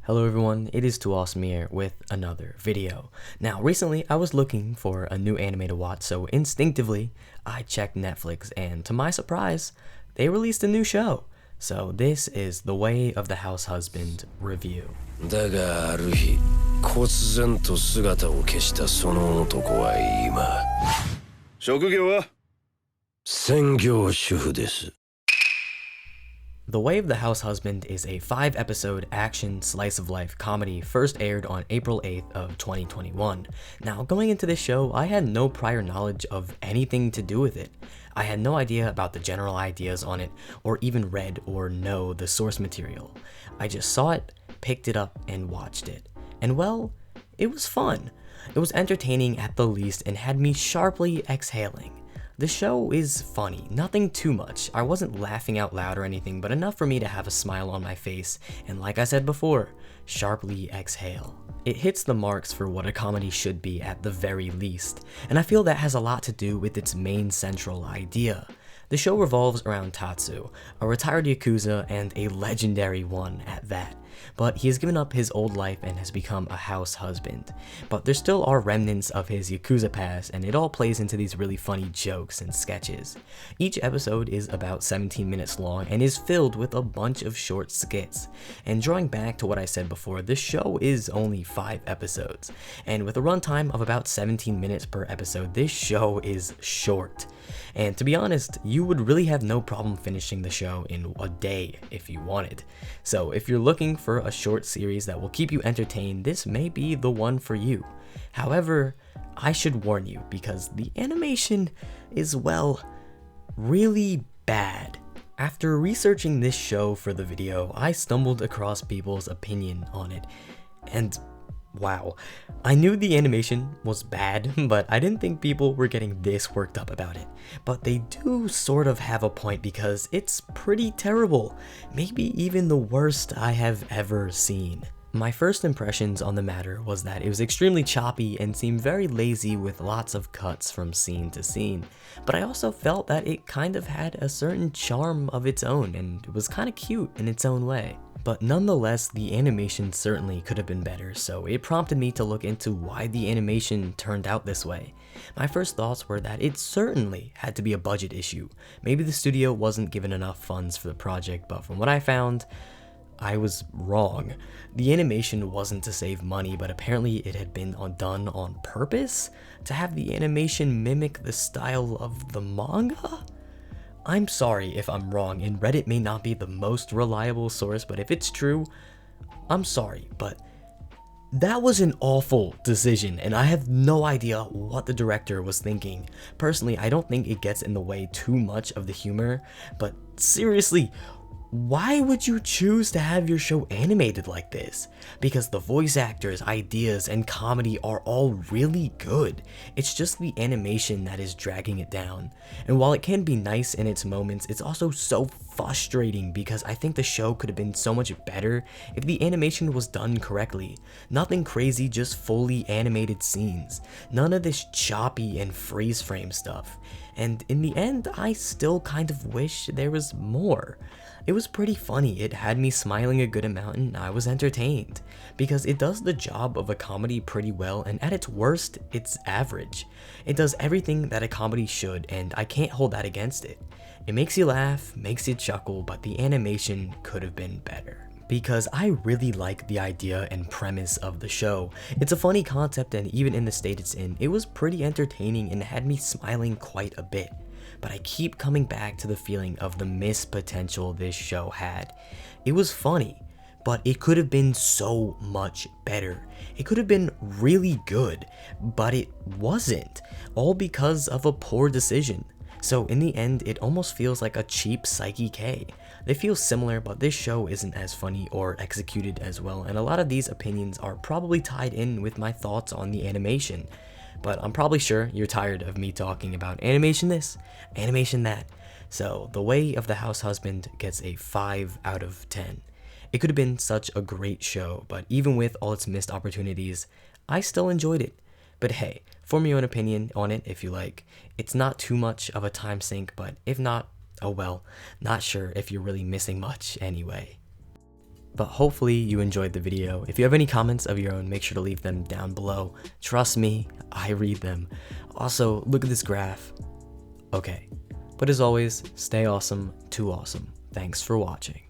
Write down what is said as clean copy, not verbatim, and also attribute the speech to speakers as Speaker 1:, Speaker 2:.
Speaker 1: Hello everyone, it is TooAwesome here with another video. Now recently I was looking for a new anime to watch, so instinctively I checked Netflix and to my surprise, they released a new show. So this is The Way of the Househusband review.
Speaker 2: だがある日、忽然と姿を消したその男は今、職業は専業主婦です。
Speaker 1: The Way of the Househusband is a 5-episode action slice-of-life comedy first aired on April 8th of 2021. Now, going into this show, I had no prior knowledge of anything to do with it. I had no idea about the general ideas on it, or even read or know the source material. I just saw it, picked it up, and watched it. And well, it was fun. It was entertaining at the least and had me sharply exhaling. The show is funny, nothing too much. I wasn't laughing out loud or anything, but enough for me to have a smile on my face, and like I said before, sharply exhale. It hits the marks for what a comedy should be at the very least, and I feel that has a lot to do with its main central idea. The show revolves around Tatsu, a retired Yakuza and a legendary one at that. But he has given up his old life and has become a house husband. But there still are remnants of his Yakuza past, and it all plays into these really funny jokes and sketches. Each episode is about 17 minutes long and is filled with a bunch of short skits. And drawing back to what I said before, this show is only 5 episodes. And with a runtime of about 17 minutes per episode, this show is short. And to be honest, you would really have no problem finishing the show in a day if you wanted. So if you're looking for a short series that will keep you entertained, this may be the one for you. However, I should warn you because the animation is, well, really bad. After researching this show for the video, I stumbled across people's opinion on it, and wow, I knew the animation was bad, but I didn't think people were getting this worked up about it. But they do sort of have a point because it's pretty terrible, maybe even the worst I have ever seen. My first impressions on the matter was that it was extremely choppy and seemed very lazy with lots of cuts from scene to scene, but I also felt that it kind of had a certain charm of its own and it was kind of cute in its own way. But nonetheless, the animation certainly could have been better, so it prompted me to look into why the animation turned out this way. My first thoughts were that it certainly had to be a budget issue. Maybe the studio wasn't given enough funds for the project, but from what I found, I was wrong. The animation wasn't to save money, but apparently it had been done on purpose to have the animation mimic the style of the manga? I'm sorry if I'm wrong, and Reddit may not be the most reliable source, but if it's true, I'm sorry, but that was an awful decision, and I have no idea what the director was thinking. Personally, I don't think it gets in the way too much of the humor, but seriously, why would you choose to have your show animated like this? Because the voice actors, ideas, and comedy are all really good. It's just the animation that is dragging it down. And while it can be nice in its moments, it's also so frustrating because I think the show could have been so much better if the animation was done correctly. Nothing crazy, just fully animated scenes. None of this choppy and freeze frame stuff. And in the end, I still kind of wish there was more. It was pretty funny, it had me smiling a good amount and I was entertained. Because it does the job of a comedy pretty well, and at its worst, it's average. It does everything that a comedy should, and I can't hold that against it. It makes you laugh, makes you chuckle, but the animation could have been better. Because I really like the idea and premise of the show. It's a funny concept, and even in the state it's in, it was pretty entertaining and had me smiling quite a bit. But I keep coming back to the feeling of the missed potential this show had. It was funny, but it could have been so much better. It could have been really good, but it wasn't, all because of a poor decision. So in the end, it almost feels like a cheap Psyche K. They feel similar, but this show isn't as funny or executed as well, and a lot of these opinions are probably tied in with my thoughts on the animation. But I'm probably sure you're tired of me talking about animation this, animation that. So The Way of the Househusband gets a 5 out of 10. It could have been such a great show, but even with all its missed opportunities, I still enjoyed it. But hey, form your own opinion on it if you like. It's not too much of a time sink, but if not, oh well, not sure if you're really missing much anyway. But hopefully you enjoyed the video. If you have any comments of your own, make sure to leave them down below. Trust me, I read them. Also, look at this graph. Okay, but as always, stay awesome, too awesome. Thanks for watching.